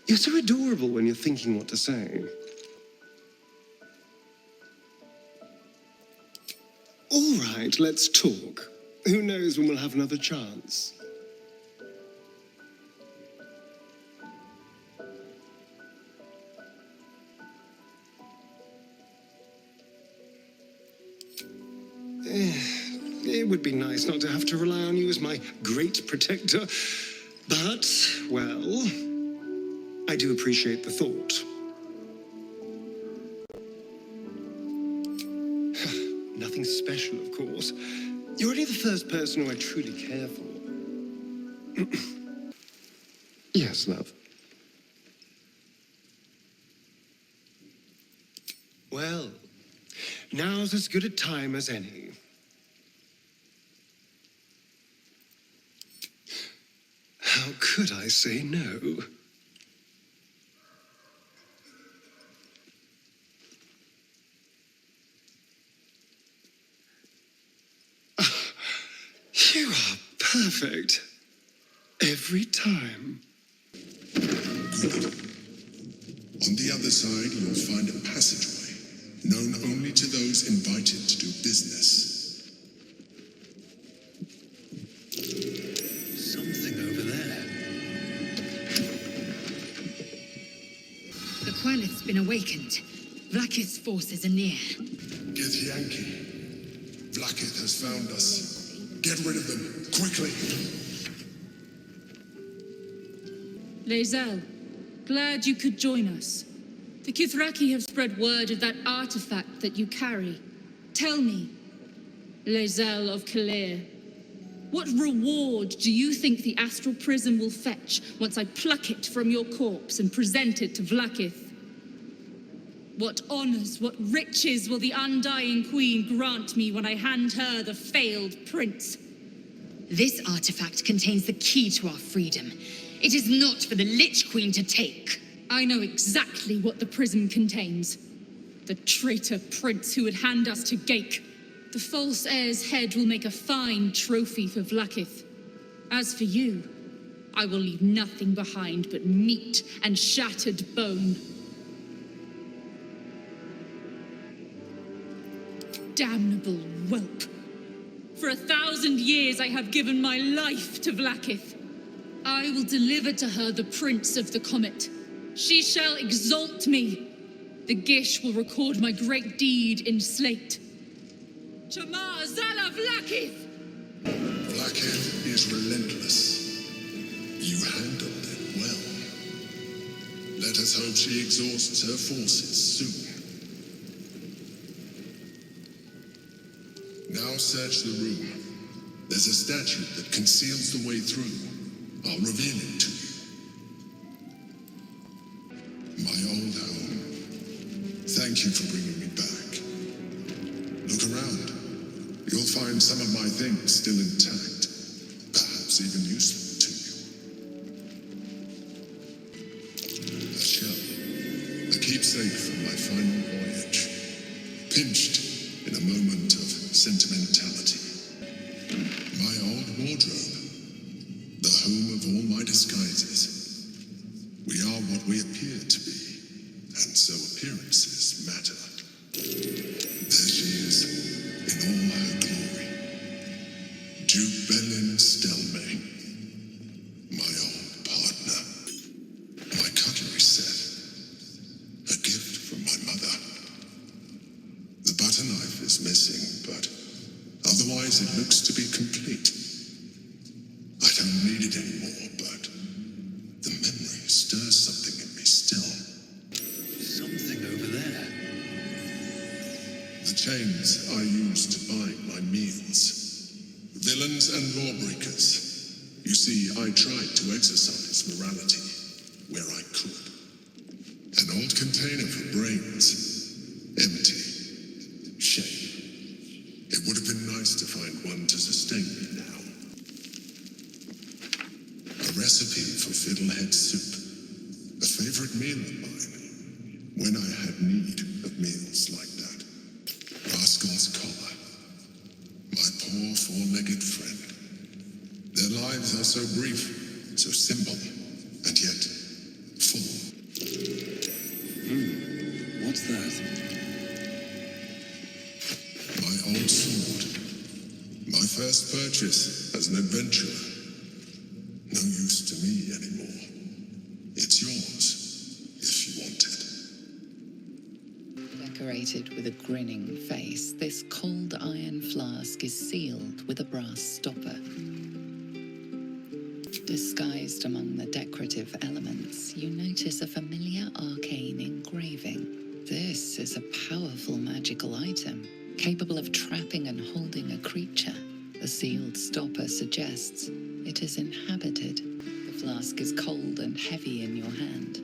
You're so adorable when you're thinking what to say. All right, let's talk. Who knows when we'll have another chance? It would be nice not to have to rely on you as my great protector, but, well, I do appreciate the thought. Nothing special, of course. You're only the first person who I truly care for. Yes, love. Well, now's as good a time as any. How could I say no? You are perfect. Every time. Good. On the other side, you'll find a passageway, known only to those invited to do business. Something over there. The Quelleth's been awakened. Vlakith's forces are near. Get Yankee. Vlakith has found us. Get rid of them, quickly. Lae'zel, glad you could join us. The Kithraki have spread word of that artifact that you carry. Tell me, Lae'zel of Kalir, what reward do you think the astral prism will fetch once I pluck it from your corpse and present it to Vlakith? What honors, what riches will the undying queen grant me when I hand her the failed prince? This artifact contains the key to our freedom. It is not for the Lich Queen to take. I know exactly what the prism contains. The traitor prince who would hand us to Gaik. The false heir's head will make a fine trophy for Vlakith. As for you, I will leave nothing behind but meat and shattered bone. Damnable whelp. For 1,000 years I have given my life to Vlakith. I will deliver to her the Prince of the Comet. She shall exalt me. The Gish will record my great deed in slate. Chamar Zala Vlakith! Vlakith is relentless. You handled it well. Let us hope she exhausts her forces soon. Now search the room. There's a statue that conceals the way through. I'll reveal it to you. My old home. Thank you for bringing me back. Look around. You'll find some of my things still intact. Perhaps even useful to you. A shell. A keepsake from my final voyage. Pinched in a moment of sentimentality. My old wardrobe, the home of all my disguises. We are what we appear to be, and so appearances matter. There she is, in all her glory. Jubelin Stelmane, my old partner. My cutlery set, a gift from my mother. The butter knife is missing, but otherwise it looks to be complete. I don't need it anymore, but the memory stirs something in me still. Something over there. The chains I used to buy my meals. Villains and lawbreakers. You see, I tried to exercise morality where I could. An old container for brains. Empty. Shame. It would have been nice to find one to sustain me now. A recipe for fiddlehead soup. A favorite meal of mine. When I had need of meals like that. Rascal's collar. My poor four-legged friend. Their lives are so brief, so simple, and yet full yours. My old sword. My first purchase as an adventurer. No use to me anymore. It's yours, if you want it. Decorated with a grinning face, this cold iron flask is sealed with a brass stopper. Disguised among the decorative elements, you notice a familiar arcane engraving. This is a powerful magical item, capable of trapping and holding a creature. The sealed stopper suggests it is inhabited. The flask is cold and heavy in your hand.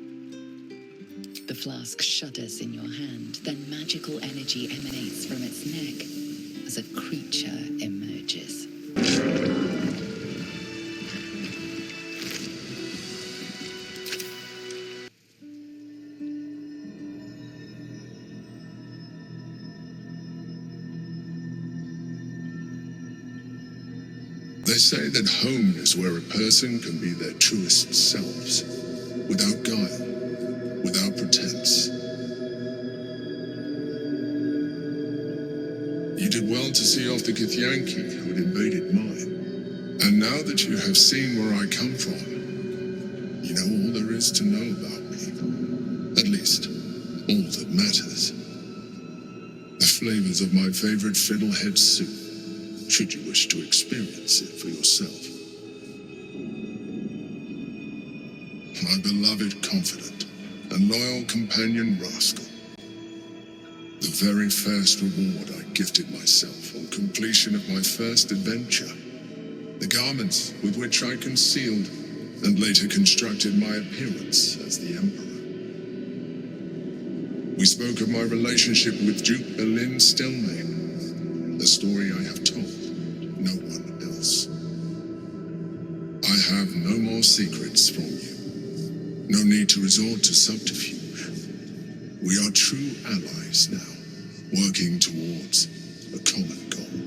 The flask shudders in your hand, then magical energy emanates from its neck as a creature emerges. They say that home is where a person can be their truest selves, without guile, without pretense. You did well to see off the Githyanki who had invaded mine. And now that you have seen where I come from, you know all there is to know about me. At least, all that matters. The flavors of my favorite fiddlehead soup, should you wish to experience it for yourself. My beloved confidant and loyal companion rascal. The very first reward I gifted myself on completion of my first adventure. The garments with which I concealed and later constructed my appearance as the Emperor. We spoke of my relationship with Duke Berlin Stelmane, a story I have told no one else. I have no more secrets from you. No need to resort to subterfuge. We are true allies now, working towards a common goal.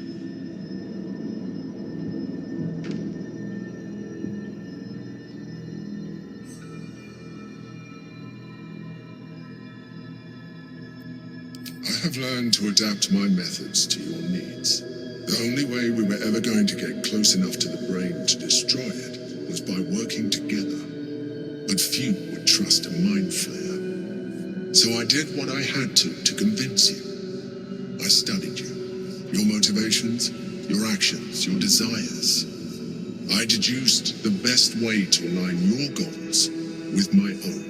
I have learned to adapt my methods to your needs. The only way we were ever going to get close enough to the brain to destroy it was by working together. But few would trust a mind flayer. So I did what I had to convince you. I studied you, your motivations, your actions, your desires. I deduced the best way to align your goals with my own.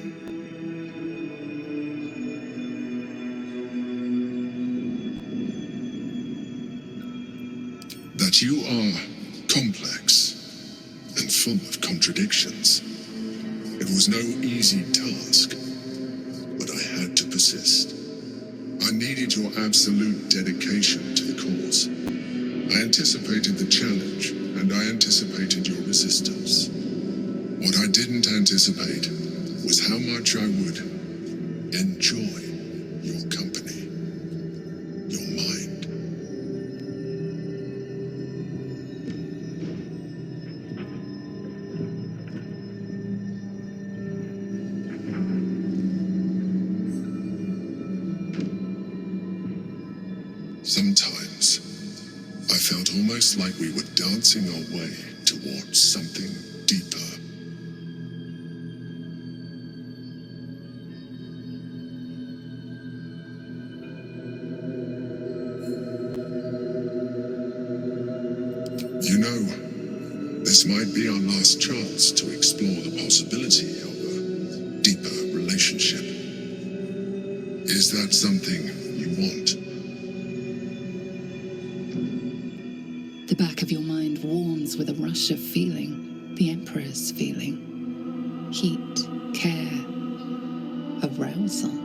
That you are complex and full of contradictions. It was no easy task, but I had to persist. I needed your absolute dedication to the cause. I anticipated the challenge, and I anticipated your resistance. What I didn't anticipate was how much I would enjoy your company, your mind. Sometimes, I felt almost like we were dancing our way towards something deeper. You know, this might be our last chance to explore the possibility of a deeper relationship. Is that something you want? The back of your mind warms with a rush of feeling, the Emperor's feeling. Heat, care, arousal.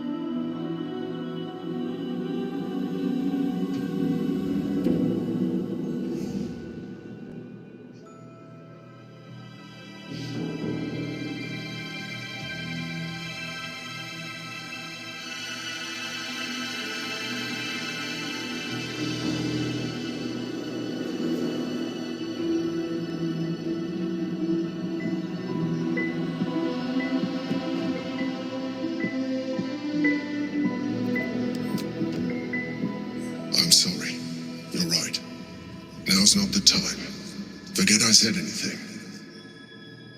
the time. Forget I said anything.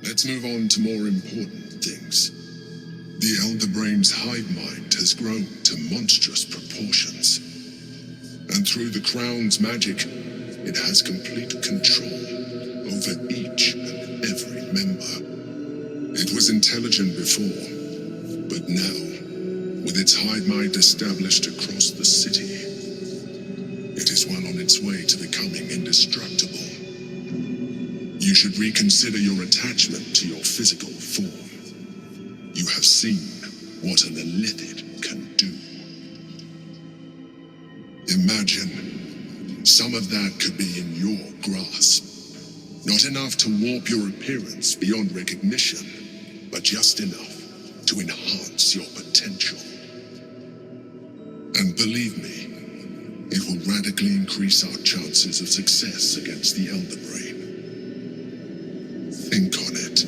Let's move on to more important things. The Elder Brain's hive mind has grown to monstrous proportions. And through the Crown's magic, it has complete control over each and every member. It was intelligent before, but now, with its hive mind established across the city, it is well on its way to becoming indestructible. You should reconsider your attachment to your physical form. You have seen what an illithid can do. Imagine some of that could be in your grasp. Not enough to warp your appearance beyond recognition, but just enough to enhance your potential. And believe me, it will radically increase our chances of success against the Elder Brain. Think on it.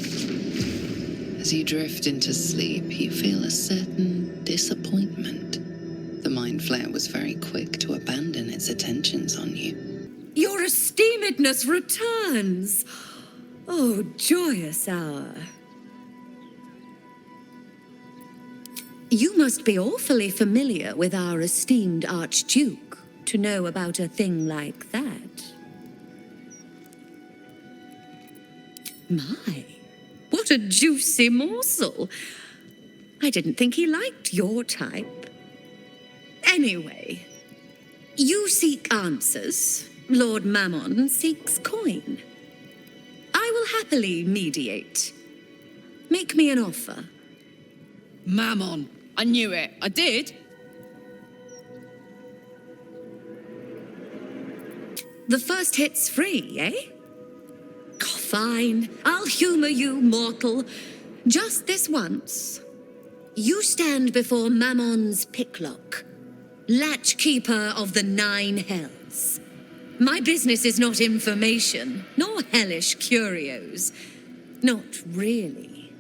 As you drift into sleep, you feel a certain disappointment. The mind flare was very quick to abandon its attentions on you. Your esteemedness returns. Oh, joyous hour. You must be awfully familiar with our esteemed Archduke to know about a thing like that. My, what a juicy morsel. I didn't think he liked your type. Anyway, you seek answers. Lord Mammon seeks coin. I will happily mediate. Make me an offer. Mammon. I knew it. I did. The first hit's free, eh? Oh, fine. I'll humor you, mortal. Just this once. You stand before Mammon's picklock, latchkeeper of the 9 hells. My business is not information, nor hellish curios. Not really.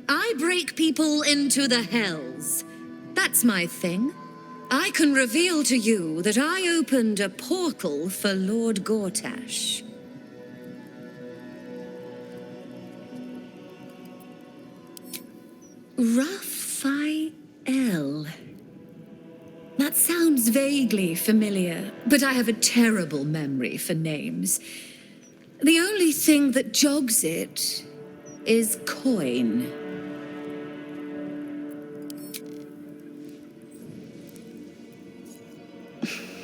I break people into the hells. That's my thing. I can reveal to you that I opened a portal for Lord Gortash. Raphael. That sounds vaguely familiar, but I have a terrible memory for names. The only thing that jogs it is coin.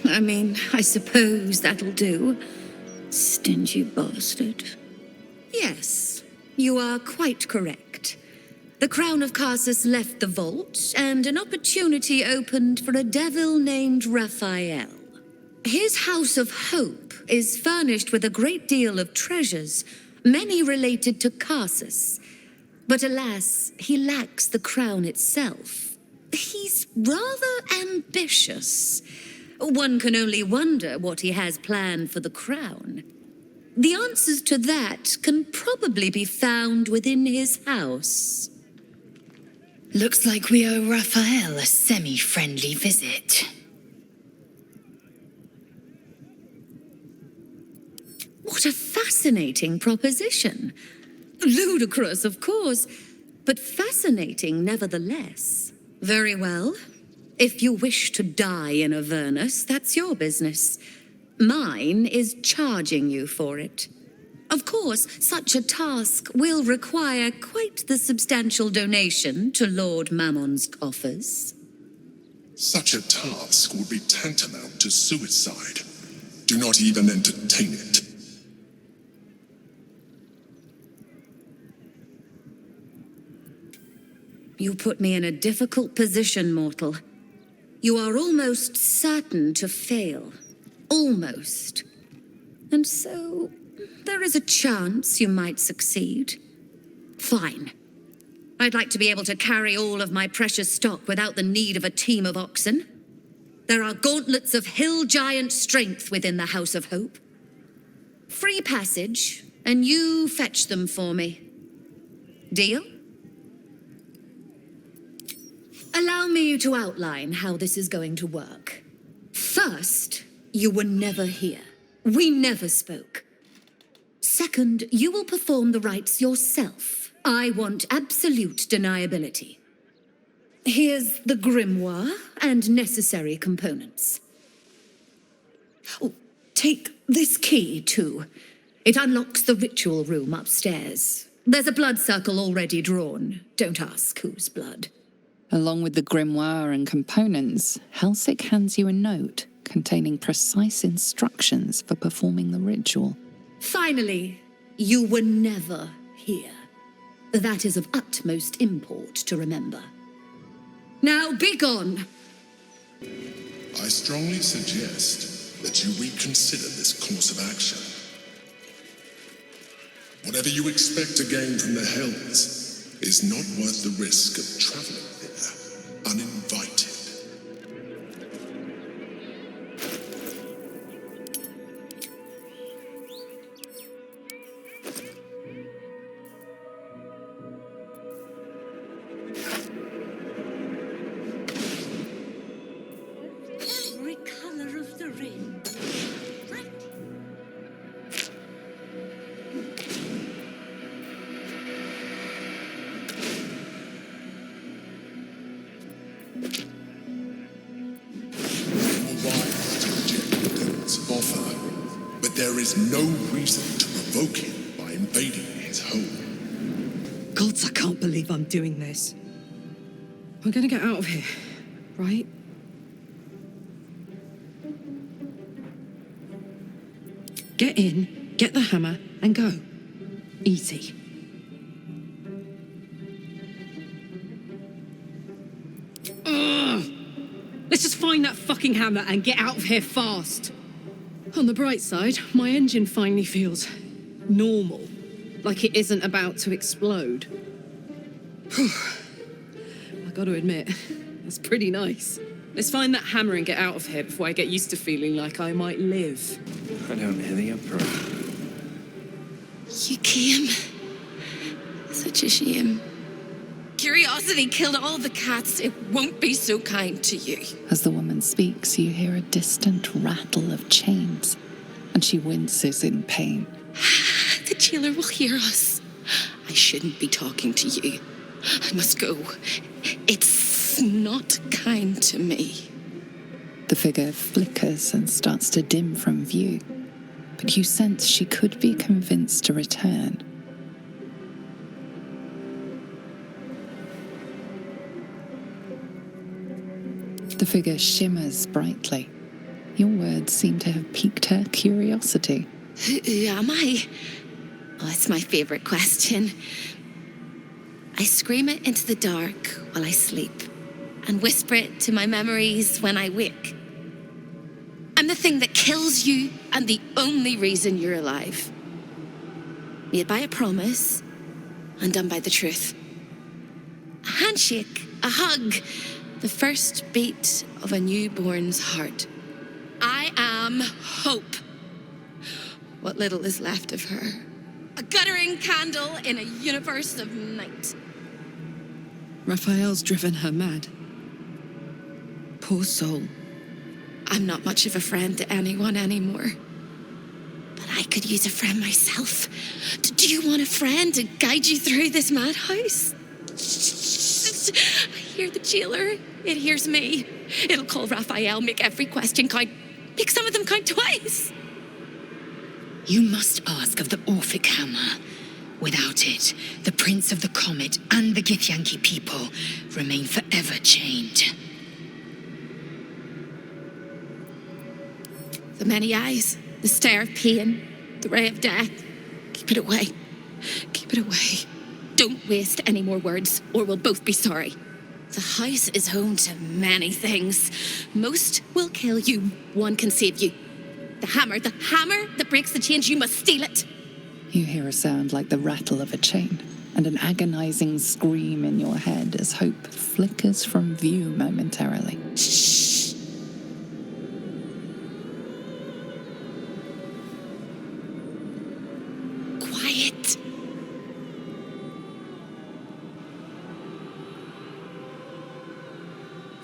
I mean, I suppose that'll do. Stingy bastard. Yes, you are quite correct. The Crown of Carsus left the vault, and an opportunity opened for a devil named Raphael. His House of Hope is furnished with a great deal of treasures, many related to Carsus. But alas, he lacks the crown itself. He's rather ambitious. One can only wonder what he has planned for the crown. The answers to that can probably be found within his house. Looks like we owe Raphael a semi-friendly visit. What a fascinating proposition. Ludicrous, of course, but fascinating nevertheless. Very well. If you wish to die in Avernus, that's your business. Mine is charging you for it. Of course, such a task will require quite the substantial donation to Lord Mammon's coffers. Such a task would be tantamount to suicide. Do not even entertain it. You put me in a difficult position, mortal. You are almost certain to fail. Almost. And so, there is a chance you might succeed. Fine. I'd like to be able to carry all of my precious stock without the need of a team of oxen. There are gauntlets of hill giant strength within the House of Hope. Free passage, and you fetch them for me. Deal? Allow me to outline how this is going to work. First, you were never here. We never spoke. Second, you will perform the rites yourself. I want absolute deniability. Here's the grimoire and necessary components. Oh, take this key, too. It unlocks the ritual room upstairs. There's a blood circle already drawn. Don't ask whose blood. Along with the grimoire and components, Helsik hands you a note containing precise instructions for performing the ritual. Finally, you were never here. That is of utmost import to remember. Now be gone. I strongly suggest that you reconsider this course of action. Whatever you expect to gain from the Hells is not worth the risk of traveling there uninvited. Every color of the rainbow. There is no reason to provoke him by invading his home. Gods, I can't believe I'm doing this. We're gonna get out of here, right? Get in, get the hammer, and go. Easy. Ugh! Let's just find that fucking hammer and get out of here fast. On the bright side, my engine finally feels normal, like it isn't about to explode. I gotta admit, that's pretty nice. Let's find that hammer and get out of here before I get used to feeling like I might live. I don't hear the Emperor. You came. Such a shame. Curiosity killed all the cats. It won't be so kind to you. As the woman speaks, you hear a distant rattle of chains, and she winces in pain. The jailer will hear us. I shouldn't be talking to you. I must go. It's not kind to me. The figure flickers and starts to dim from view, but you sense she could be convinced to return. The figure shimmers brightly. Your words seem to have piqued her curiosity. Who am I? Oh, it's my favorite question. I scream it into the dark while I sleep and whisper it to my memories when I wake. I'm the thing that kills you and the only reason you're alive. Made by a promise, undone by the truth. A handshake, a hug, the first beat of a newborn's heart. I am hope. What little is left of her. A guttering candle in a universe of night. Raphael's driven her mad. Poor soul. I'm not much of a friend to anyone anymore. But I could use a friend myself. Do you want a friend to guide you through this madhouse? I hear the jailer. It hears me. It'll call Raphael, make every question count. Make some of them count twice. You must ask of the Orphic hammer. Without it, the Prince of the Comet and the Githyanki people remain forever chained. The many eyes, the stare of pain, the ray of death. Keep it away. Keep it away. Don't waste any more words, or we'll both be sorry. The house is home to many things. Most will kill you, one can save you. The hammer that breaks the chains, you must steal it. You hear a sound like the rattle of a chain, and an agonizing scream in your head as hope flickers from view momentarily. Shh. Quiet.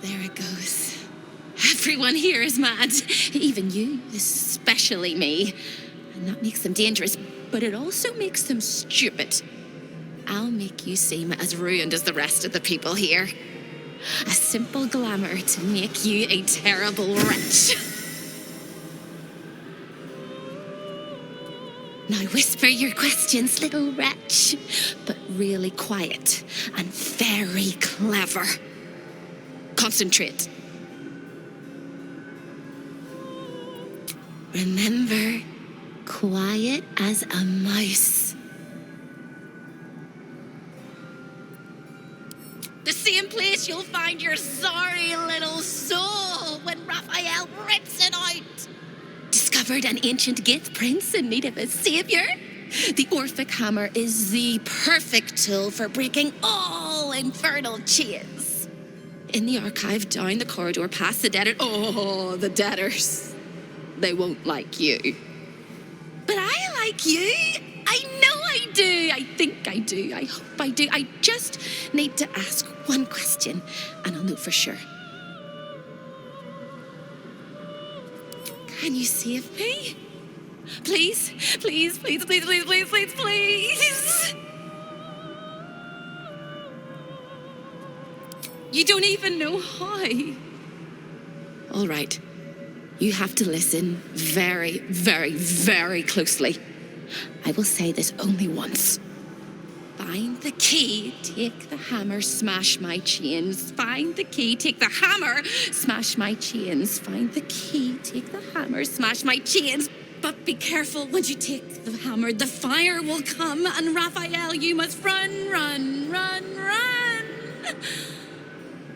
There it goes. Everyone here is mad. Even you, this special especially me. And that makes them dangerous, but it also makes them stupid. I'll make you seem as ruined as the rest of the people here. A simple glamour to make you a terrible wretch. Now whisper your questions, little wretch, but really quiet and very clever. Concentrate. Remember, quiet as a mouse. The same place you'll find your sorry little soul when Raphael rips it out. Discovered an ancient gift prince in need of a savior? The Orphic hammer is the perfect tool for breaking all infernal chains. In the archive down the corridor past the debtor... Oh, the debtors. They won't like you. But I like you. I know I do. I think I do. I hope I do. I just need to ask one question, and I'll know for sure. Can you save me? Please, please, please, please, please, please, please, please. You don't even know how. All right. You have to listen very, very, very closely. I will say this only once. Find the key, take the hammer, smash my chains. Find the key, take the hammer, smash my chains. Find the key, take the hammer, smash my chains. But be careful when you take the hammer. The fire will come, and Raphael, you must run, run, run, run.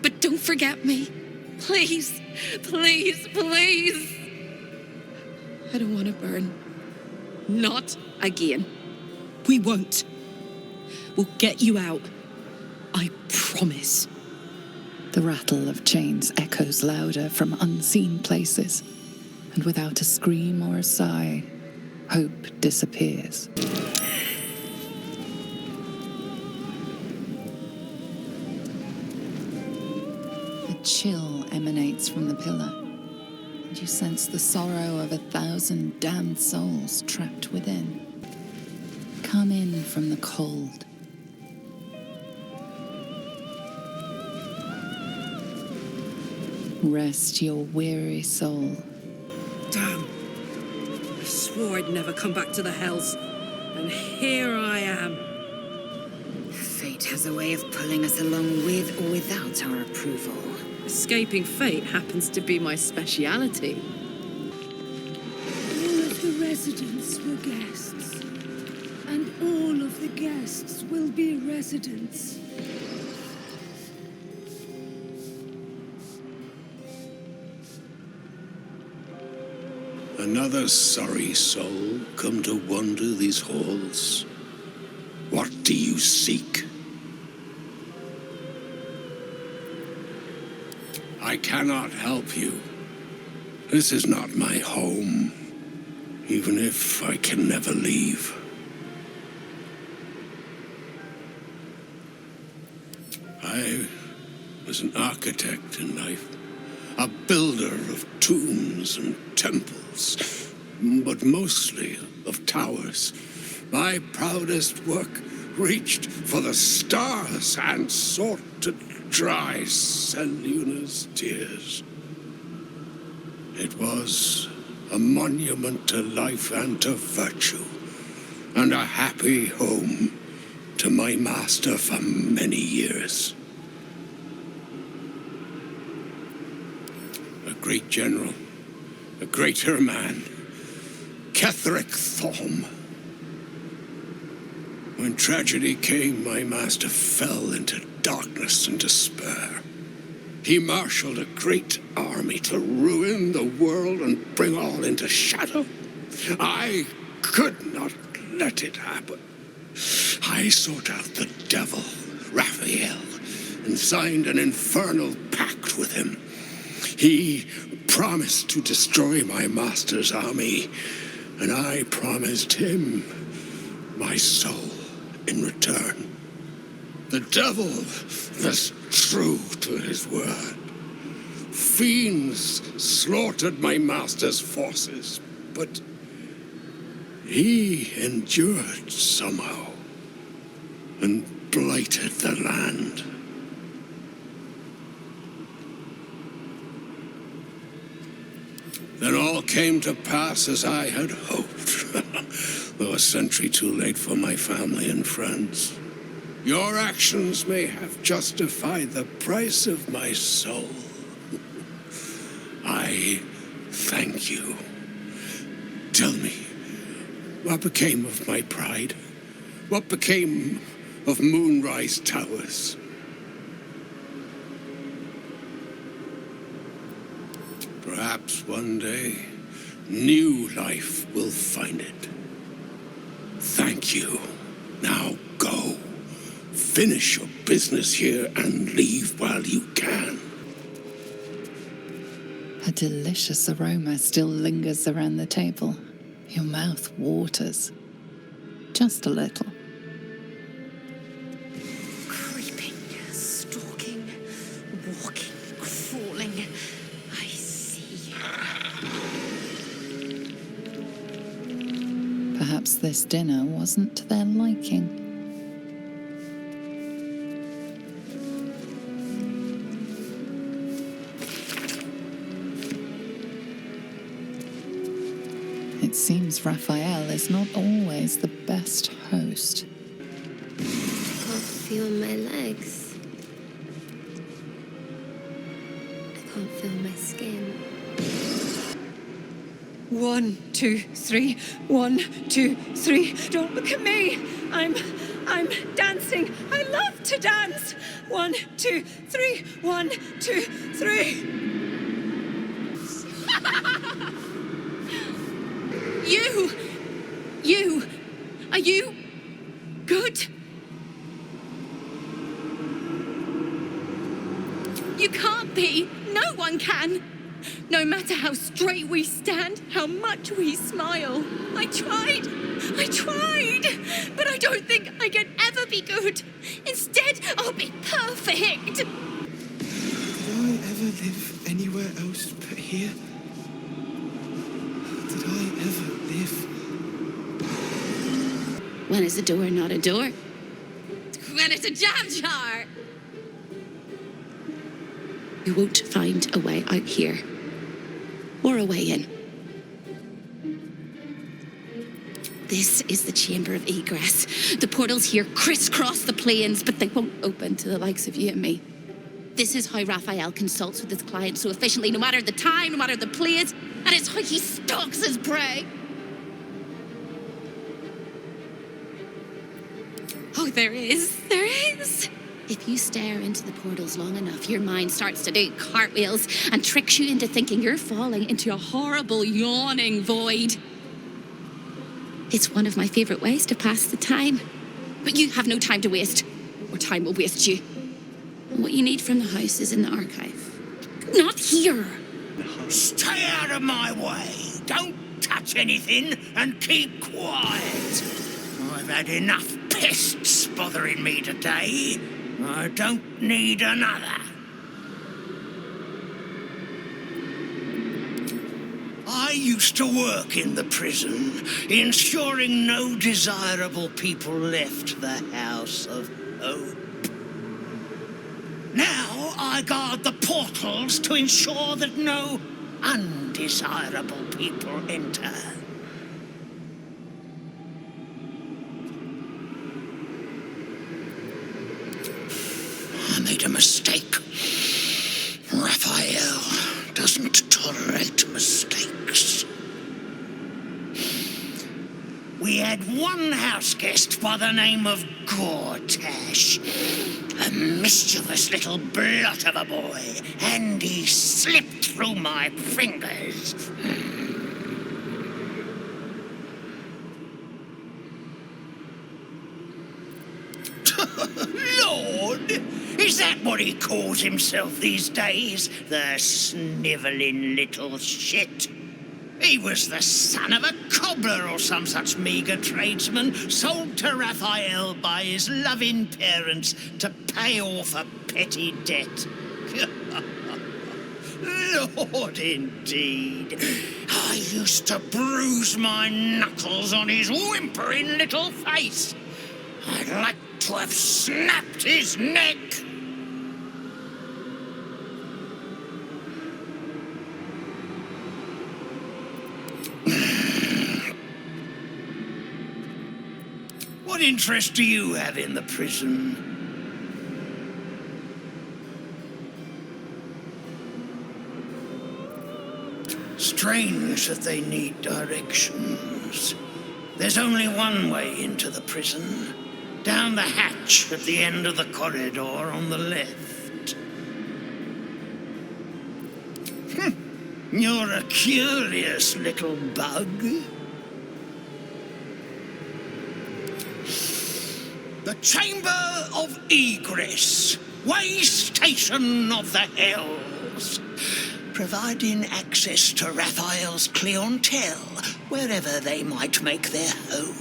But don't forget me. Please, please, please. I don't want to burn. Not again. We won't. We'll get you out. I promise. The rattle of chains echoes louder from unseen places, and without a scream or a sigh, hope disappears. A chill emanates from the pillar, and you sense the sorrow of 1,000 damned souls trapped within. Come in from the cold. Rest your weary soul. Damn. I swore I'd never come back to the Hells. And here I am. Fate has a way of pulling us along with or without our approval. Escaping fate happens to be my speciality. All of the residents were guests. And all of the guests will be residents. Another sorry soul come to wander these halls. What do you seek? I cannot help you. This is not my home, even if I can never leave. I was an architect in life, a builder of tombs and temples, but mostly of towers. My proudest work reached for the stars and sought to dry Seluna's tears. It was a monument to life and to virtue, and a happy home to my master for many years. A great general, a greater man, Ketheric Thorm. When tragedy came, my master fell into darkness and despair. He marshaled a great army to ruin the world and bring all into shadow. I could not let it happen. I sought out the devil, Raphael, and signed an infernal pact with him. He promised to destroy my master's army, and I promised him my soul in return. The devil was true to his word. Fiends slaughtered my master's forces, but he endured somehow and blighted the land. Then all came to pass as I had hoped, though a century too late for my family and friends. Your actions may have justified the price of my soul. I thank you. Tell me, what became of my pride? What became of Moonrise Towers? Perhaps one day, new life will find it. Thank you. Now go. Finish your business here and leave while you can. A delicious aroma still lingers around the table. Your mouth waters. Just a little. Creeping, stalking, walking, crawling. I see. Perhaps this dinner wasn't to their liking. It seems Raphael is not always the best host. I can't feel my legs. I can't feel my skin. 1, 2, 3. 1, 2, 3. Don't look at me. I'm dancing. I love to dance. 1, 2, 3. 1, 2, 3. You! Are you good? You can't be. No one can. No matter how straight we stand, how much we smile. I tried, but I don't think I can ever be good. Instead, I'll be perfect. Did I ever live anywhere else but here? Did I ever live? When is a door not a door? When it's a jam jar. You won't find a way out here. Or a way in. This is the chamber of egress. The portals here crisscross the planes, but they won't open to the likes of you and me. This is how Raphael consults with his clients so efficiently, no matter the time, no matter the place, and it's how he stalks his prey. Oh, there is. If you stare into the portals long enough, your mind starts to do cartwheels and tricks you into thinking you're falling into a horrible, yawning void. It's one of my favorite ways to pass the time. But you have no time to waste, or time will waste you. And what you need from the house is in the archive. Not here. Stay out of my way. Don't touch anything and keep quiet. I've had enough pests bothering me today. I don't need another. I used to work in the prison, ensuring no desirable people left the House of Hope. Now I guard the portals to ensure that no undesirable people enter. I made a mistake. Raphael doesn't tolerate mistakes. We had one house guest by the name of Gortash, a mischievous little blot of a boy, and he slipped through my fingers. Lord, is that what he calls himself these days? The snivelling little shit. He was the son of a cobbler or some such meagre tradesman, sold to Raphael by his loving parents to pay off a petty debt. Lord, indeed. I used to bruise my knuckles on his whimpering little face. I'd like to have snapped his neck. What interest do you have in the prison? Strange that they need directions. There's only one way into the prison. Down the hatch at the end of the corridor on the left. You're a curious little bug. The Chamber of Egress. Way station of the hells. Providing access to Raphael's clientele, wherever they might make their home.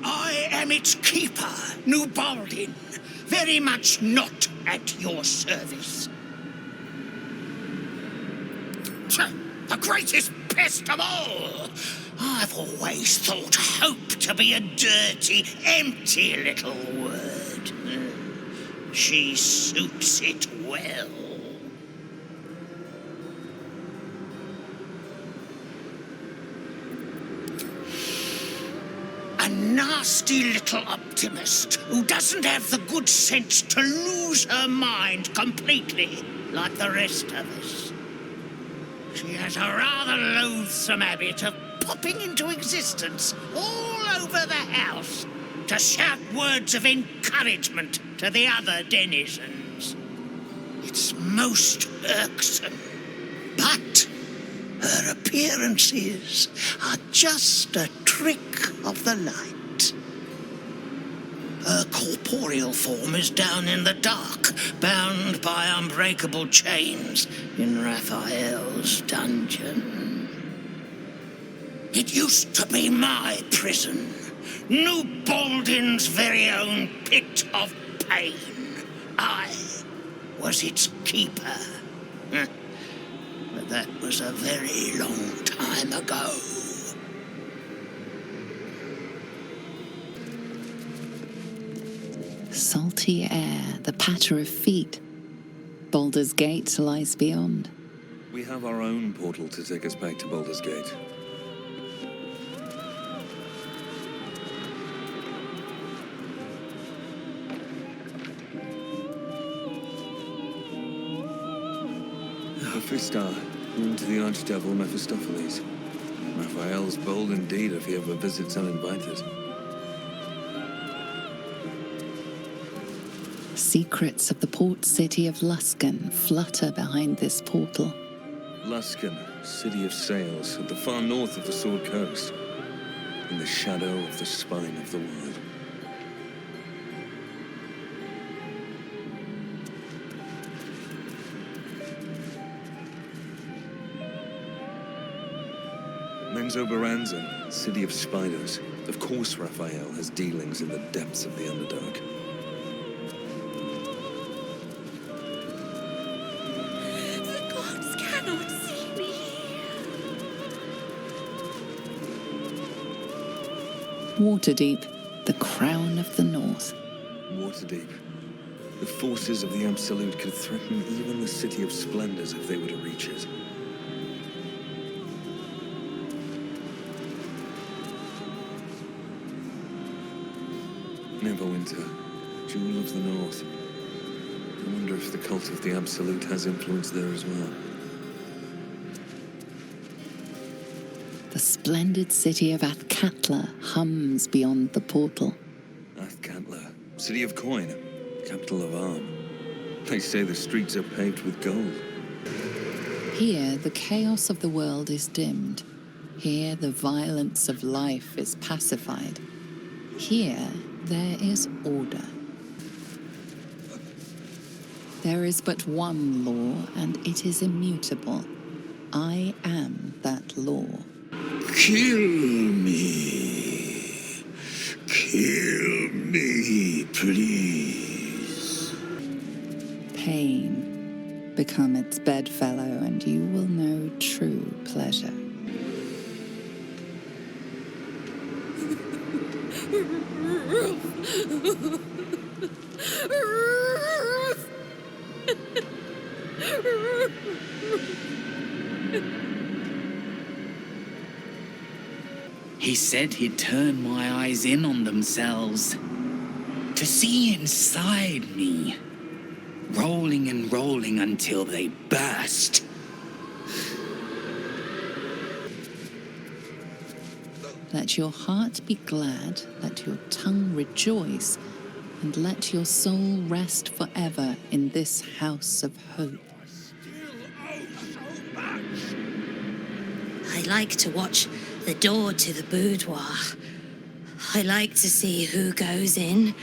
I am its keeper, Nubaldin, very much not at your service. The greatest pest of all! I've always thought hope to be a dirty, empty little word. She suits it well. A nasty little optimist who doesn't have the good sense to lose her mind completely, like the rest of us. She has a rather loathsome habit of popping into existence all over the house to shout words of encouragement to the other denizens. It's most irksome, but her appearances are just a trick of the light. Her corporeal form is down in the dark, bound by unbreakable chains in Raphael's dungeon. It used to be my prison, Nubaldin's very own pit of pain. I was its keeper. But that was a very long time ago. Salty air, the patter of feet. Baldur's Gate lies beyond. We have our own portal to take us back to Baldur's Gate. Star, into the archdevil Mephistopheles. Raphael's bold indeed if he ever visits uninvited. Secrets of the port city of Luskan flutter behind this portal. Luskan, city of sails, at the far north of the Sword Coast, in the shadow of the spine of the world. Menzoberranzan, city of spiders. Of course Raphael has dealings in the depths of the Underdark. The gods cannot see me. Waterdeep, the crown of the north. Waterdeep. The forces of the Absolute could threaten even the City of Splendors if they were to reach it. Neverwinter, Jewel of the North. I wonder if the cult of the Absolute has influence there as well. The splendid city of Athkatla hums beyond the portal. Athkatla, city of coin, capital of Arm. They say the streets are paved with gold. Here, the chaos of the world is dimmed. Here, the violence of life is pacified. Here, there is order. There is but one law, and it is immutable. I am that law. Kill me. Kill me, please. Pain become its bedfellow, and you will know true pleasure. He said he'd turn my eyes in on themselves, to see inside me, rolling and rolling until they burst. Let your heart be glad, let your tongue rejoice, and let your soul rest forever in this house of hope. I like to watch the door to the boudoir. I like to see who goes in,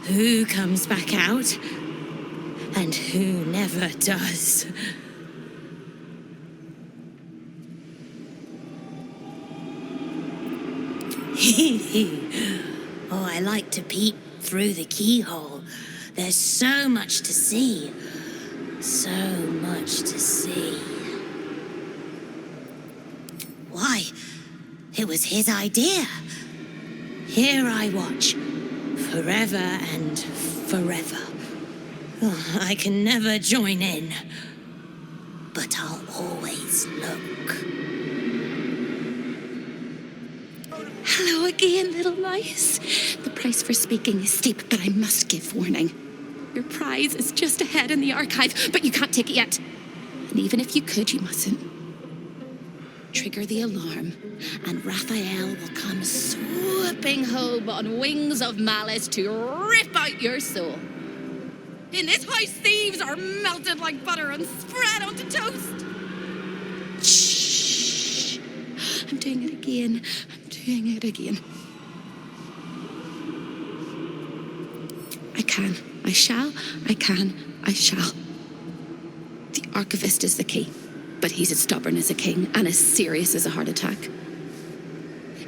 who comes back out, and who never does. Oh, I like to peep through the keyhole. There's so much to see. So much to see. Why, it was his idea. Here I watch, forever and forever. Oh, I can never join in, but I'll always look. Hello again, little mice. The price for speaking is steep, but I must give warning. Your prize is just ahead in the archive, but you can't take it yet. And even if you could, you mustn't. Trigger the alarm, and Raphael will come swooping home on wings of malice to rip out your soul. In this house, thieves are melted like butter and spread onto toast. Shh. I'm doing it again. I'm doing it again. I can. I shall. I can. I shall. The archivist is the key. But he's as stubborn as a king and as serious as a heart attack.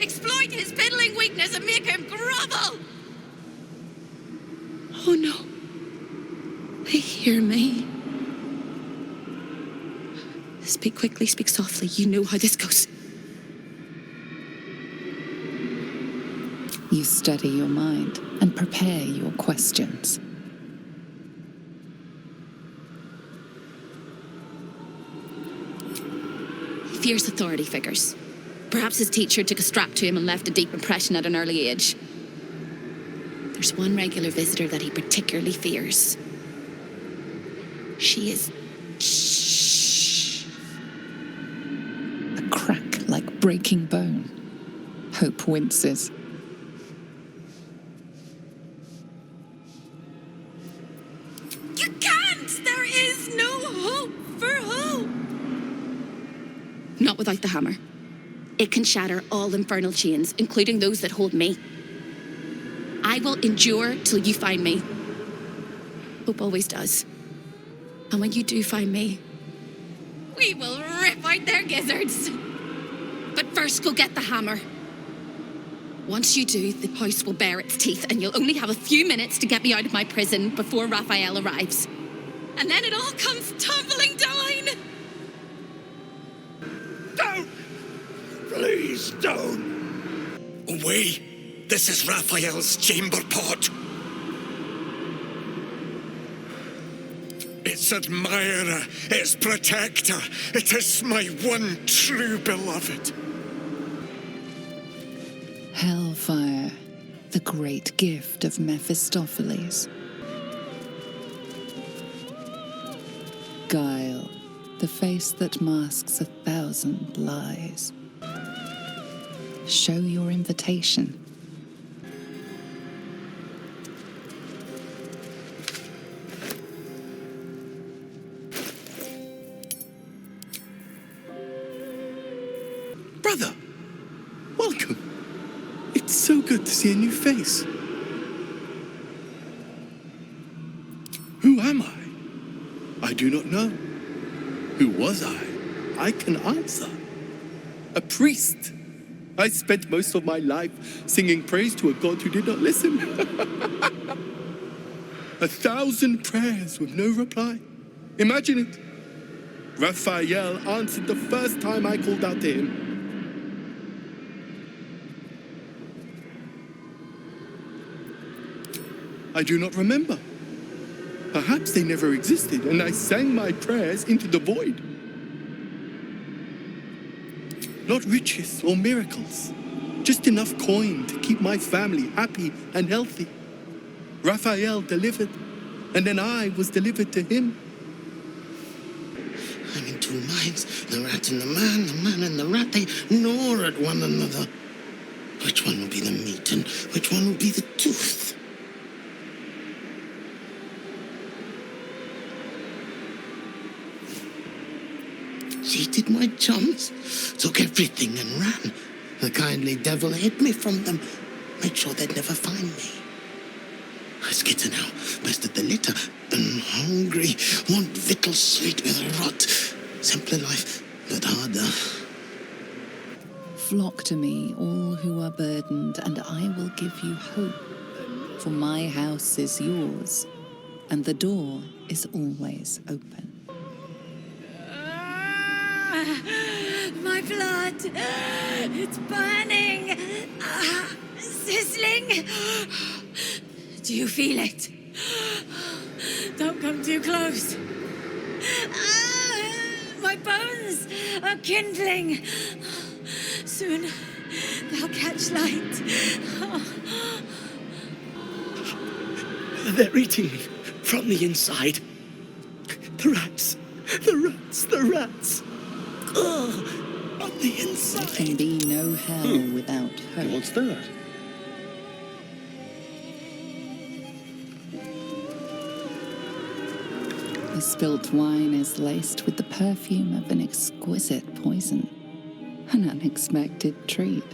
Exploit his fiddling weakness and make him grovel! Oh no. They hear me. Speak quickly, speak softly. You know how this goes. You steady your mind and prepare your questions. He fears authority figures. Perhaps his teacher took a strap to him and left a deep impression at an early age. There's one regular visitor that he particularly fears. She is... Shh. A crack like breaking bone. Hope winces. You can't! There is no hope for hope! Not without the hammer. It can shatter all infernal chains, including those that hold me. I will endure till you find me. Hope always does. And when you do find me, we will rip out their gizzards. But first, go get the hammer. Once you do, the house will bare its teeth, and you'll only have a few minutes to get me out of my prison before Raphael arrives. And then it all comes tumbling down. Don't! Please don't! Away! This is Raphael's chamber pot. Its admirer, its protector. It is my one true beloved. Hellfire, the great gift of Mephistopheles. Guile, the face that masks 1,000 lies. Show your invitation. Brother, welcome. It's so good to see a new face. Who am I? I do not know. Who was I? I can answer. A priest. I spent most of my life singing praise to a God who did not listen. 1,000 prayers with no reply. Imagine it. Raphael answered the first time I called out to him. I do not remember. Perhaps they never existed, and I sang my prayers into the void. Not riches or miracles, just enough coin to keep my family happy and healthy. Raphael delivered, and then I was delivered to him. I'm in two minds. The rat and the man and the rat, they gnaw at one another. Which one will be the meat and which one will be the tooth? Cheated my chums, took everything and ran. The kindly devil hid me from them, made sure they'd never find me. I skitter now, bested the litter, and hungry, want victuals sweet with rot. Simpler life, but harder. Flock to me, all who are burdened, and I will give you hope. For my house is yours, and the door is always open. My blood! It's burning! Sizzling! Do you feel it? Don't come too close. My bones are kindling. Soon they'll catch light. They're eating me from the inside. The rats. The rats. The rats. Ugh, on the inside. There can be no hell without hope. What's that? The spilt wine is laced with the perfume of an exquisite poison. An unexpected treat.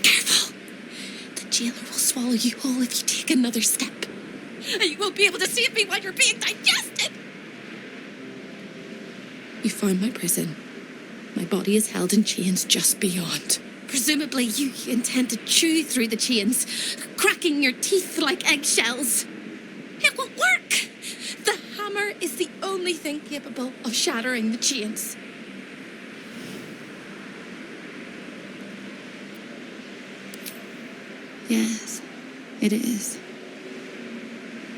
Careful! The jailer will swallow you whole if you take another step. You won't be able to save me while you're being digested! You found my prison. My body is held in chains just beyond. Presumably you intend to chew through the chains, cracking your teeth like eggshells. It won't work! The hammer is the only thing capable of shattering the chains. Yes, it is.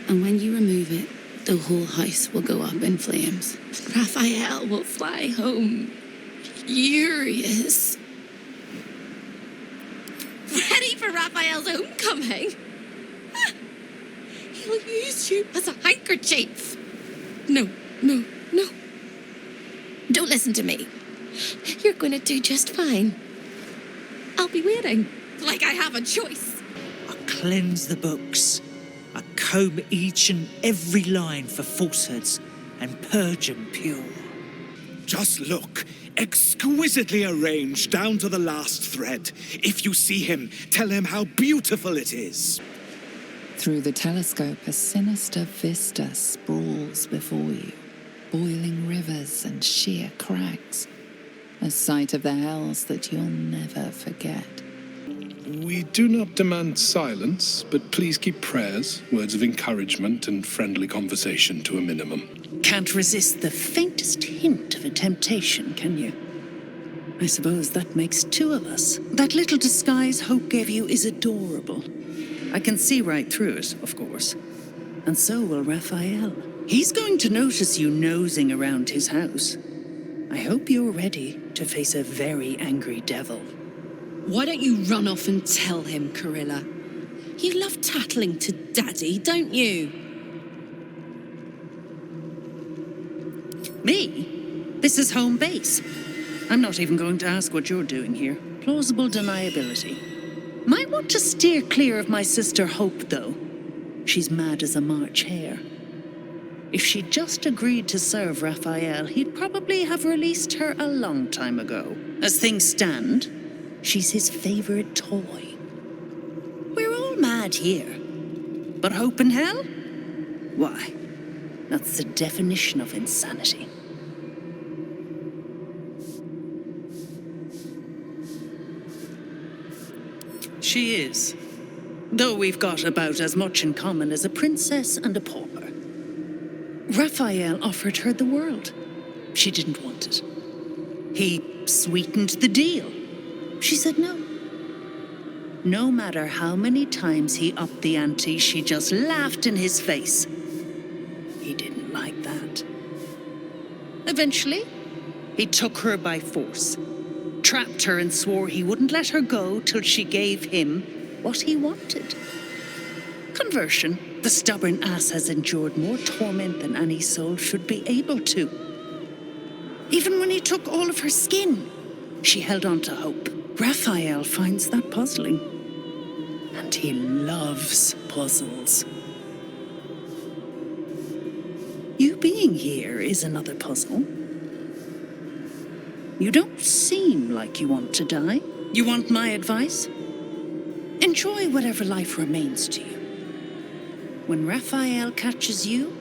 And when you remove it, the whole house will go up in flames. Raphael will fly home, furious. Ready for Raphael's homecoming? He'll use you as a handkerchief. No. Don't listen to me. You're going to do just fine. I'll be waiting, like I have a choice. I cleanse the books. I comb each and every line for falsehoods and purge them pure. Just look. Exquisitely arranged down to the last thread. If you see him, tell him how beautiful it is. Through the telescope, a sinister vista sprawls before you. Boiling rivers and sheer crags. A sight of the hells that you'll never forget. We do not demand silence, but please keep prayers, words of encouragement, and friendly conversation to a minimum. Can't resist the faintest hint of a temptation, can you? I suppose that makes two of us. That little disguise Hope gave you is adorable. I can see right through it, of course. And so will Raphael. He's going to notice you nosing around his house. I hope you're ready to face a very angry devil. Why don't you run off and tell him, Corilla? You love tattling to Daddy, don't you? Me? This is home base. I'm not even going to ask what you're doing here. Plausible deniability. Might want to steer clear of my sister Hope, though. She's mad as a March hare. If she'd just agreed to serve Raphael, he'd probably have released her a long time ago. As things stand, she's his favorite toy. We're all mad here. But Hope in hell? Why, that's the definition of insanity. She is. Though we've got about as much in common as a princess and a pauper. Raphael offered her the world. She didn't want it. He sweetened the deal. She said no. No matter how many times he upped the ante, she just laughed in his face. He didn't like that. Eventually, he took her by force, trapped her and swore he wouldn't let her go till she gave him what he wanted. Conversion, the stubborn ass has endured more torment than any soul should be able to. Even when he took all of her skin, she held on to hope. Raphael finds that puzzling. And he loves puzzles. You being here is another puzzle. You don't seem like you want to die. You want my advice? Enjoy whatever life remains to you. When Raphael catches you,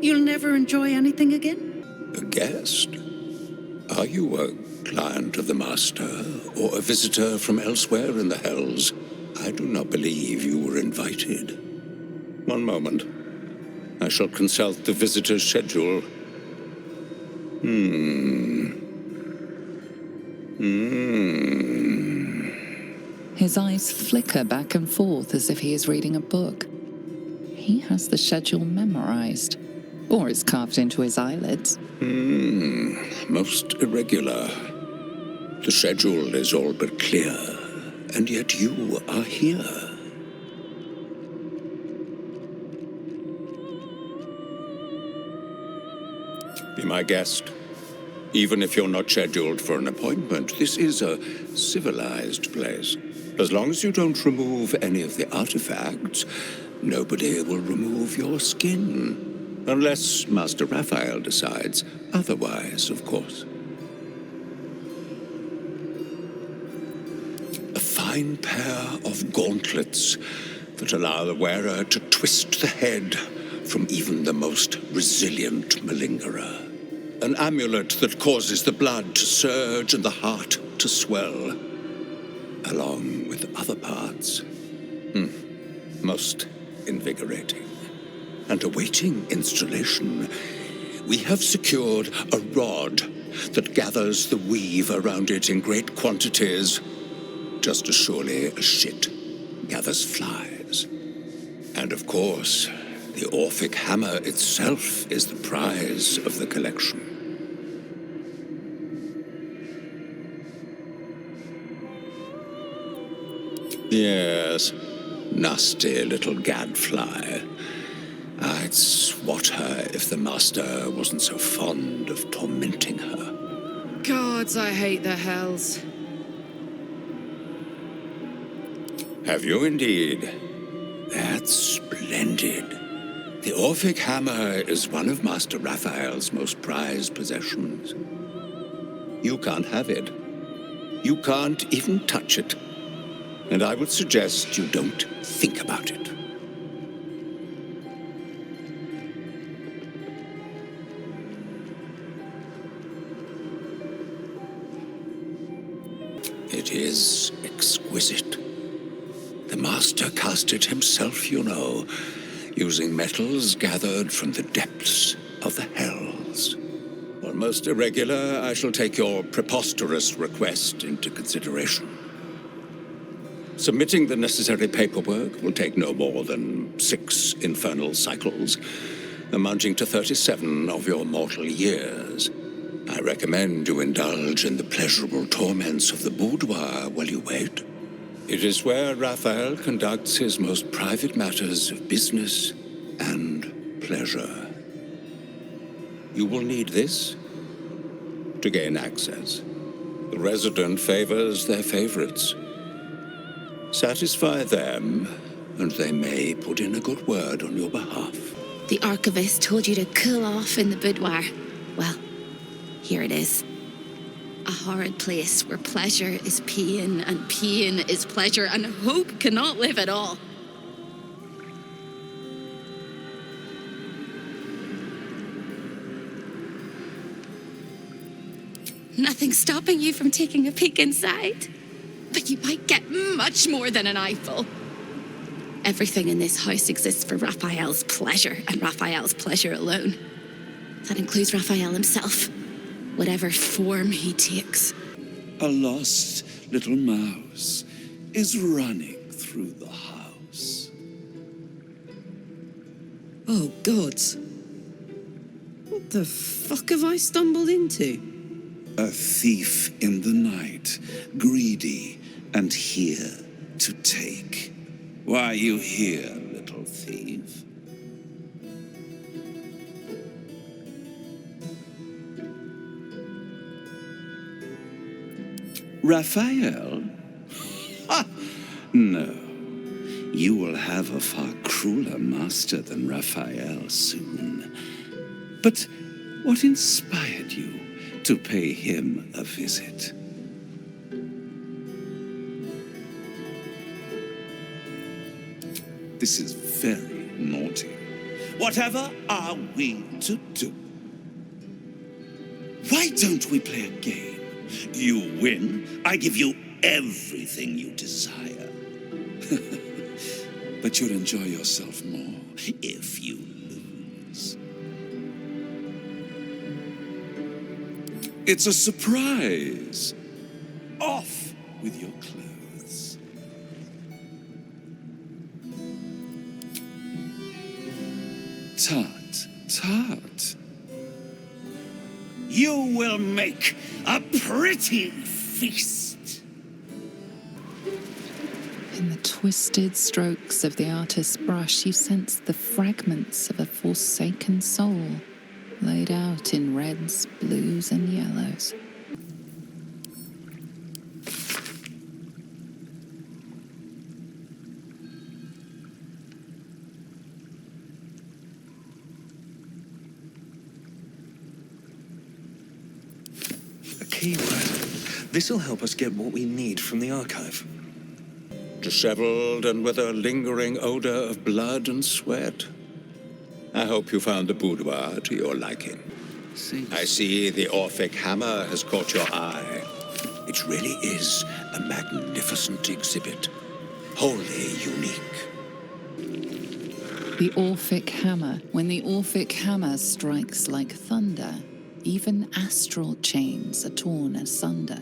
you'll never enjoy anything again? A guest? Are you a client of the Master, or a visitor from elsewhere in the Hells? I do not believe you were invited. One moment. I shall consult the visitor's schedule. His eyes flicker back and forth as if he is reading a book. He has the schedule memorized, or it's carved into his eyelids. Most irregular. The schedule is all but clear, and yet you are here. Be my guest. Even if you're not scheduled for an appointment, this is a civilized place. As long as you don't remove any of the artifacts, nobody will remove your skin. Unless Master Raphael decides otherwise, of course. A fine pair of gauntlets that allow the wearer to twist the head from even the most resilient malingerer. An amulet that causes the blood to surge and the heart to swell, along with other parts. Most invigorating. And awaiting installation, we have secured a rod that gathers the weave around it in great quantities, just as surely as shit gathers flies. And of course, the Orphic hammer itself is the prize of the collection. Yes, nasty little gadfly. I'd swat her if the Master wasn't so fond of tormenting her. Gods, I hate the Hells. Have you indeed? That's splendid. The Orphic hammer is one of Master Raphael's most prized possessions. You can't have it. You can't even touch it. And I would suggest you don't think about it. It is exquisite. The Master cast it himself, you know, using metals gathered from the depths of the Hells. While most irregular, I shall take your preposterous request into consideration. Submitting the necessary paperwork will take no more than 6 infernal cycles, amounting to 37 of your mortal years. I recommend you indulge in the pleasurable torments of the boudoir while you wait. It is where Raphael conducts his most private matters of business and pleasure. You will need this to gain access. The resident favors their favorites. Satisfy them, and they may put in a good word on your behalf. The archivist told you to cool off in the boudoir. Well, here it is. A horrid place where pleasure is pain, and pain is pleasure, and hope cannot live at all. Nothing's stopping you from taking a peek inside. But you might get much more than an eyeful. Everything in this house exists for Raphael's pleasure, and Raphael's pleasure alone. That includes Raphael himself, whatever form he takes. A lost little mouse is running through the house. Oh, gods. What the fuck have I stumbled into? A thief in the night, greedy and here to take. Why are you here, little thief? Raphael? Ha! No. You will have a far crueler master than Raphael soon. But what inspired you to pay him a visit? This is very naughty. Whatever are we to do? Why don't we play a game? You win, I give you everything you desire. But you'll enjoy yourself more if you lose. It's a surprise. Off with your clothes. Tut, tut. You will make a pretty feast. In the twisted strokes of the artist's brush, you sense the fragments of a forsaken soul, laid out in reds, blues, and yellows. A keyword. This'll help us get what we need from the archive. Disheveled and with a lingering odor of blood and sweat. I hope you found the boudoir to your liking. I see the Orphic hammer has caught your eye. It really is a magnificent exhibit. Wholly unique. The Orphic hammer. When the Orphic hammer strikes like thunder, even astral chains are torn asunder.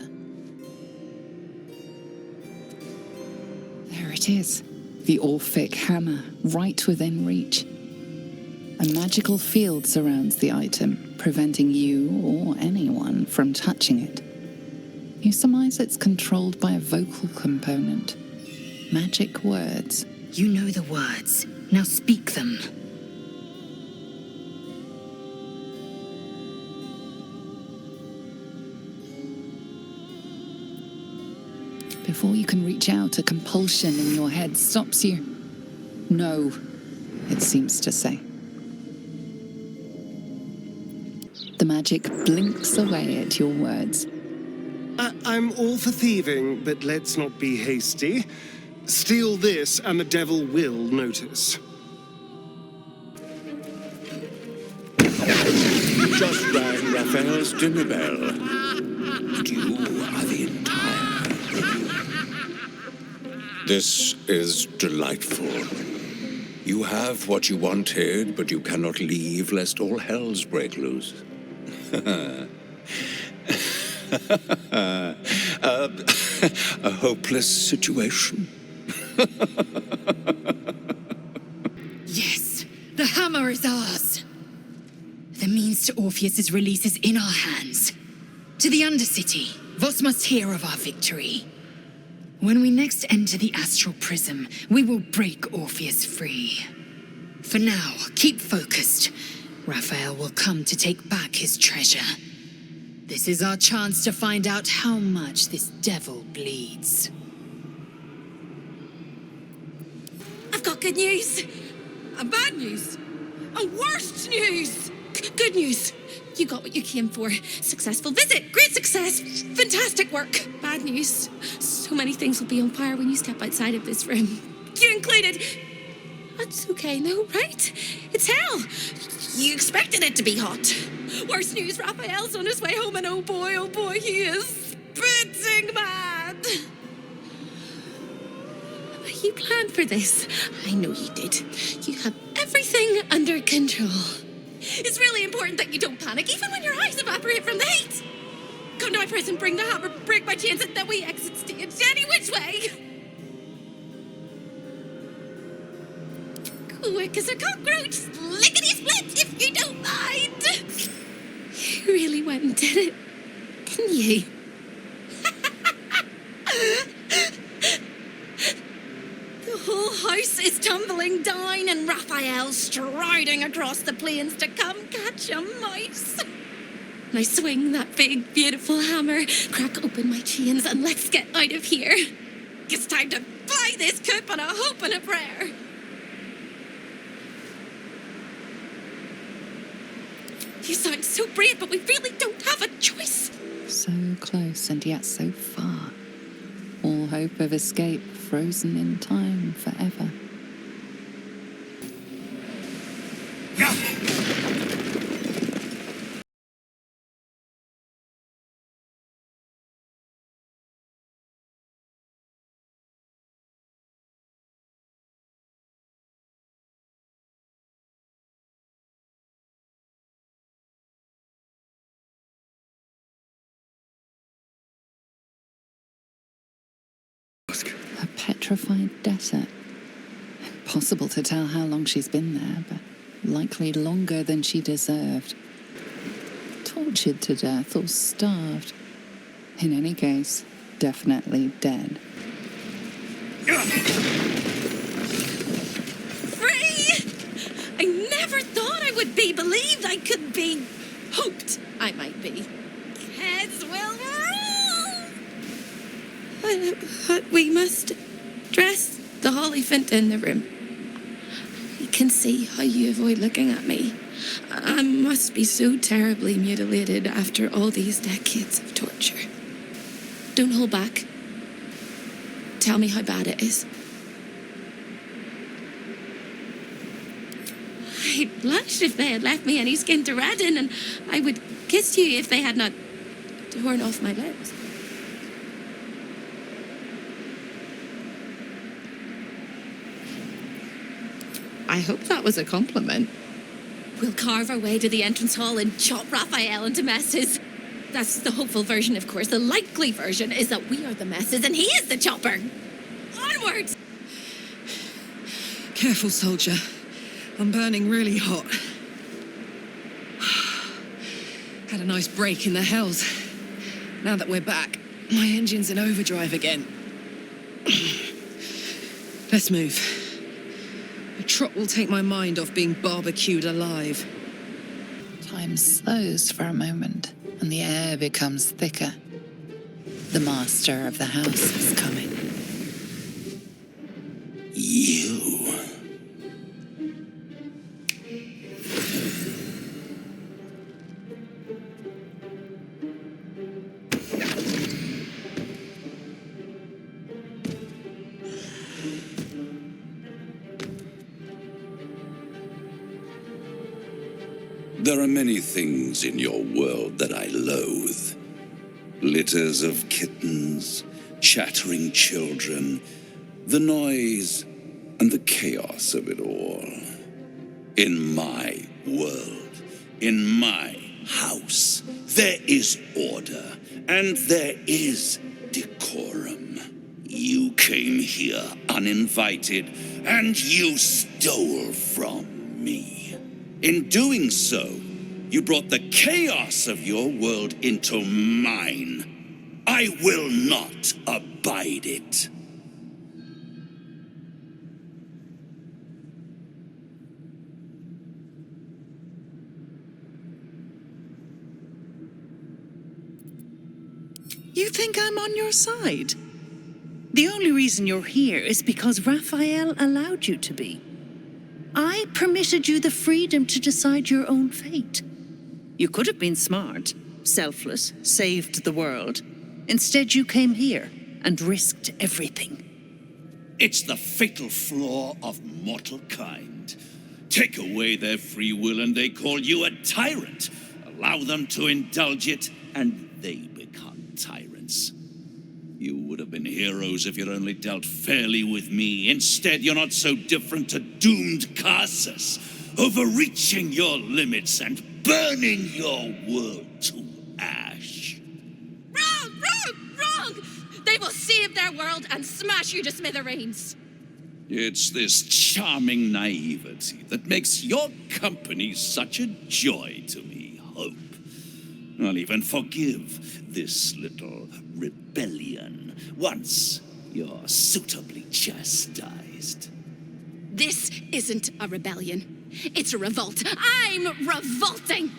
There it is. The Orphic hammer, right within reach. A magical field surrounds the item, preventing you or anyone from touching it. You surmise it's controlled by a vocal component. Magic words. You know the words. Now speak them. Before you can reach out, a compulsion in your head stops you. No, it seems to say. The magic blinks away at your words. I'm all for thieving, but let's not be hasty. Steal this, and the devil will notice. Just rang Raphael's dinner bell. And you are the entire menu. This is delightful. You have what you wanted, but you cannot leave lest all hells break loose. A hopeless situation. Yes, the hammer is ours. The means to Orpheus's release is in our hands. To the Undercity, Voss must hear of our victory. When we next enter the astral prism, we will break Orpheus free. For now, keep focused. Raphael will come to take back his treasure. This is our chance to find out how much this devil bleeds. I've got good news. And bad news. And worst news. Good news. You got what you came for. Successful visit. Great success. Fantastic work. Bad news. So many things will be on fire when you step outside of this room. You included. That's okay, no, right? It's hell. You expected it to be hot. Worst news, Raphael's on his way home, and oh boy, he is spitting mad. You planned for this. I know you did. You have everything under control. It's really important that you don't panic, even when your eyes evaporate from the heat. Come to my prison, bring the hammer, break my chains, and then we exit stage any which way. Quick as a cockroach, lickety-split, if you don't mind. You really went and did it, didn't you? The whole house is tumbling down and Raphael's striding across the plains to come catch a mouse. And I swing that big, beautiful hammer, crack open my chains, and let's get out of here. It's time to fly this coop on a hope and a prayer. You sound so brave, but we really don't have a choice. So close and yet so far. All hope of escape frozen in time forever. A petrified desert. Impossible to tell how long she's been there, but likely longer than she deserved. Tortured to death or starved. In any case, definitely dead. Free! I never thought I would be believed. I could be hoped I might be. Heads will roll! But we must dress the elephant in the room. I can see how you avoid looking at me. I must be so terribly mutilated after all these decades of torture. Don't hold back. Tell me how bad it is. I'd blush if they had left me any skin to redden, and I would kiss you if they had not torn off my lips. I hope that was a compliment. We'll carve our way to the entrance hall and chop Raphael into messes. That's the hopeful version, of course. The likely version is that we are the messes and he is the chopper. Onwards! Careful, soldier. I'm burning really hot. Had a nice break in the hells. Now that we're back, my engine's in overdrive again. Let's move. A trot will take my mind off being barbecued alive. Time slows for a moment, and the air becomes thicker. The master of the house is coming. You. There are many things in your world that I loathe. Litters of kittens, chattering children, the noise and the chaos of it all. In my world, in my house, there is order and there is decorum. You came here uninvited and you stole from me. In doing so, you brought the chaos of your world into mine. I will not abide it. You think I'm on your side? The only reason you're here is because Raphael allowed you to be. I permitted you the freedom to decide your own fate. You could have been smart, selfless, saved the world. Instead, you came here and risked everything. It's the fatal flaw of mortal kind. Take away their free will and they call you a tyrant. Allow them to indulge it and they become tyrants. You would have been heroes if you'd only dealt fairly with me. Instead, you're not so different to doomed Karsus. overreaching your limits and burning your world to ash. Wrong! They will save their world and smash you to smithereens. It's this charming naivety that makes your company such a joy to me, Hope. I'll even forgive this little rebellion once you're suitably chastised. This isn't a rebellion. It's a revolt. I'm revolting!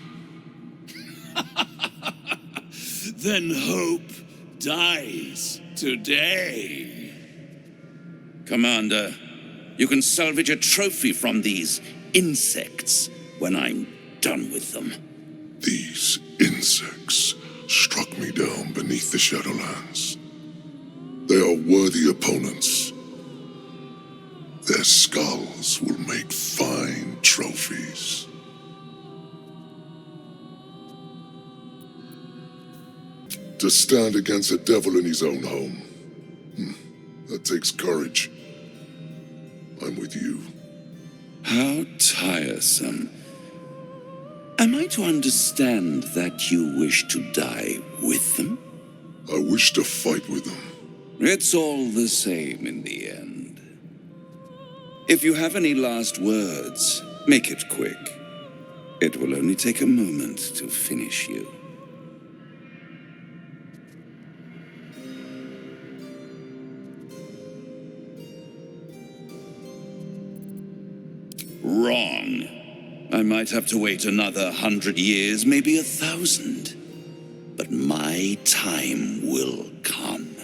Then Hope dies today. Commander, you can salvage a trophy from these insects when I'm done with them. These insects struck me down beneath the Shadowlands. They are worthy opponents. Their skulls will make fine trophies. To stand against a devil in his own home, that takes courage. I'm with you. How tiresome. Am I to understand that you wish to die with them? I wish to fight with them. It's all the same in the end. If you have any last words, make it quick. It will only take a moment to finish you. Wrong. I might have to wait another 100 years, maybe 1,000. But my time will come.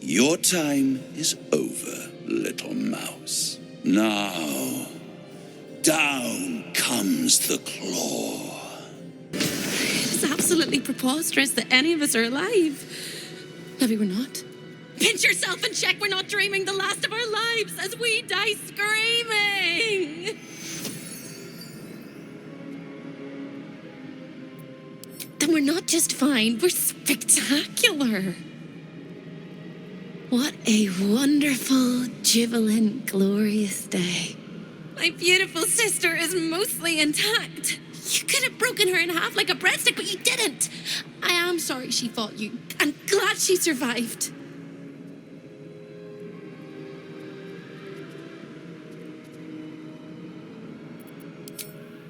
Your time is over, little mouse. Now, down comes the claw. It's absolutely preposterous that any of us are alive. Maybe we're not. Pinch yourself and check we're not dreaming the last of our lives as we die screaming. Then we're not just fine, we're spectacular. What a wonderful, jubilant, glorious day. My beautiful sister is mostly intact. You could have broken her in half like a breadstick, but you didn't. I am sorry she fought you. I'm glad she survived.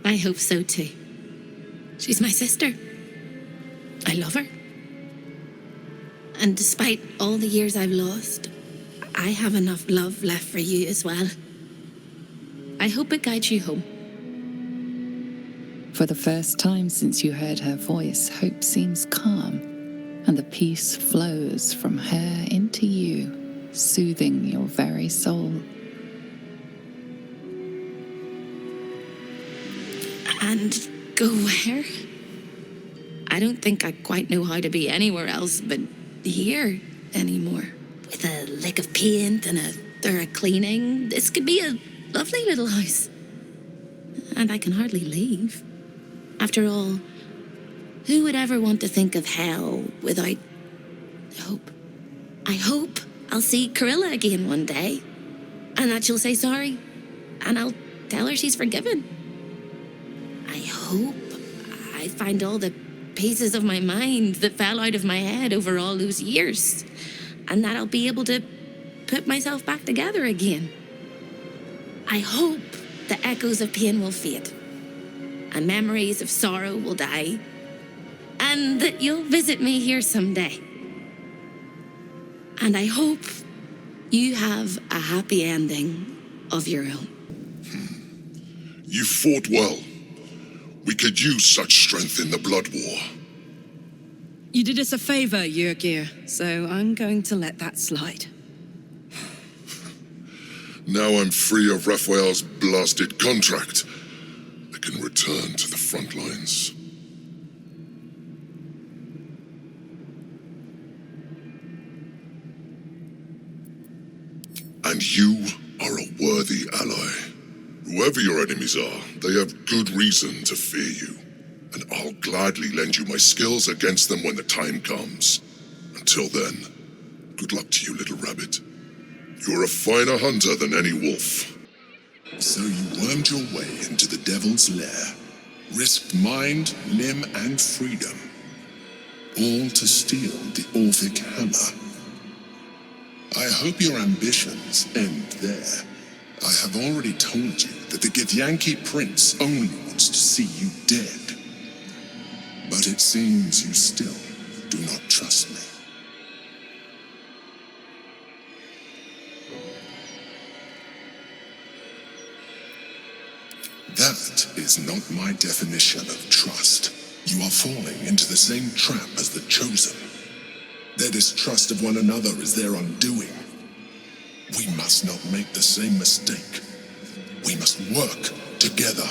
I hope so too. She's my sister. I love her. And despite all the years I've lost, I have enough love left for you as well. I hope it guides you home. For the first time since you heard her voice, Hope seems calm, and the peace flows from her into you, soothing your very soul. And go where? I don't think I quite know how to be anywhere else but here anymore. With a lick of paint and a thorough cleaning, this could be a lovely little house. And I can hardly leave. After all, who would ever want to think of hell without hope? I hope I'll see Corilla again one day, and that she'll say sorry, and I'll tell her she's forgiven. I hope I find all the pieces of my mind that fell out of my head over all those years, and that I'll be able to put myself back together again. I hope the echoes of pain will fade, and memories of sorrow will die, and that you'll visit me here someday. And I hope you have a happy ending of your own. You fought well. We could use such strength in the Blood War. You did us a favor, Yurgir, so I'm going to let that slide. Now I'm free of Raphael's blasted contract. I can return to the front lines. And you are a worthy ally. Whoever your enemies are, they have good reason to fear you. And I'll gladly lend you my skills against them when the time comes. Until then, good luck to you, little rabbit. You're a finer hunter than any wolf. So you wormed your way into the devil's lair, risked mind, limb, and freedom, all to steal the Orphic hammer. I hope your ambitions end there. I have already told you that the Githyanki Prince only wants to see you dead. But it seems you still do not trust me. That is not my definition of trust. You are falling into the same trap as the Chosen. Their distrust of one another is their undoing. We must not make the same mistake. We must work together.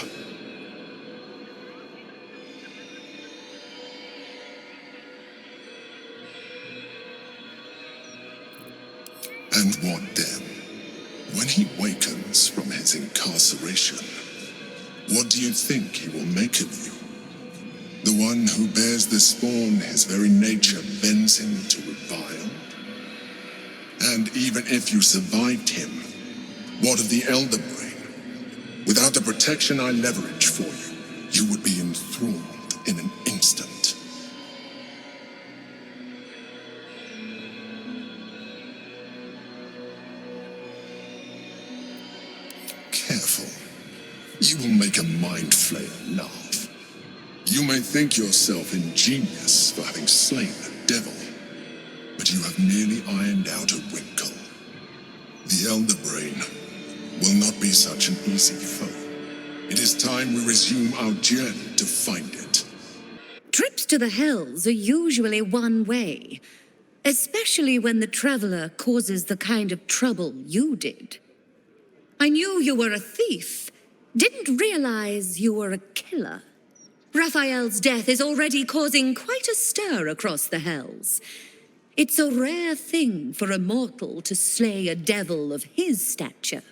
And what then? When he wakens from his incarceration, what do you think he will make of you? The one who bears the spawn his very nature bends him to revile? And even if you survived him, what of the Elder Brain? Without the protection I leverage for you, you would be enthralled in an instant. Careful. You will make a mind flayer laugh. You may think yourself ingenious for having slain a devil, but you have merely ironed out a wrinkle. The Elder Brain will not be such an easy foe. It is time we resume our journey to find it. Trips to the Hells are usually one way, especially when the traveler causes the kind of trouble you did. I knew you were a thief, didn't realize you were a killer. Raphael's death is already causing quite a stir across the Hells. It's a rare thing for a mortal to slay a devil of his stature.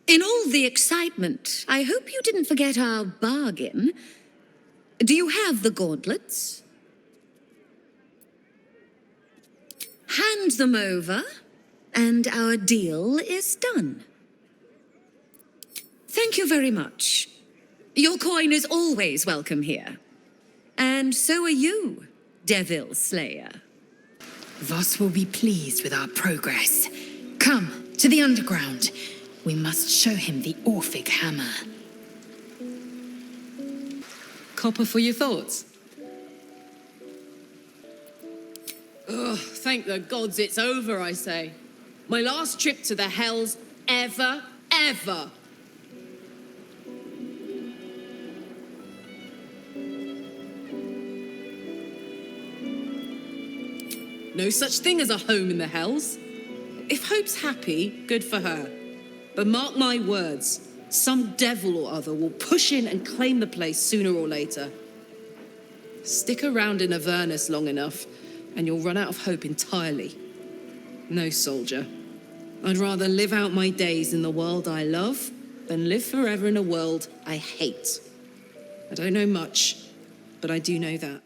In all the excitement, I hope you didn't forget our bargain. Do you have the gauntlets? Hand them over, and our deal is done. Thank you very much. Your coin is always welcome here. And so are you, Devil Slayer. Voss will be pleased with our progress. Come, to the underground. We must show him the Orphic hammer. Copper for your thoughts? Ugh, thank the gods it's over, I say. My last trip to the Hells ever. No such thing as a home in the Hells. If Hope's happy, good for her. But mark my words, some devil or other will push in and claim the place sooner or later. Stick around in Avernus long enough, and you'll run out of hope entirely. No, soldier. I'd rather live out my days in the world I love than live forever in a world I hate. I don't know much, but I do know that.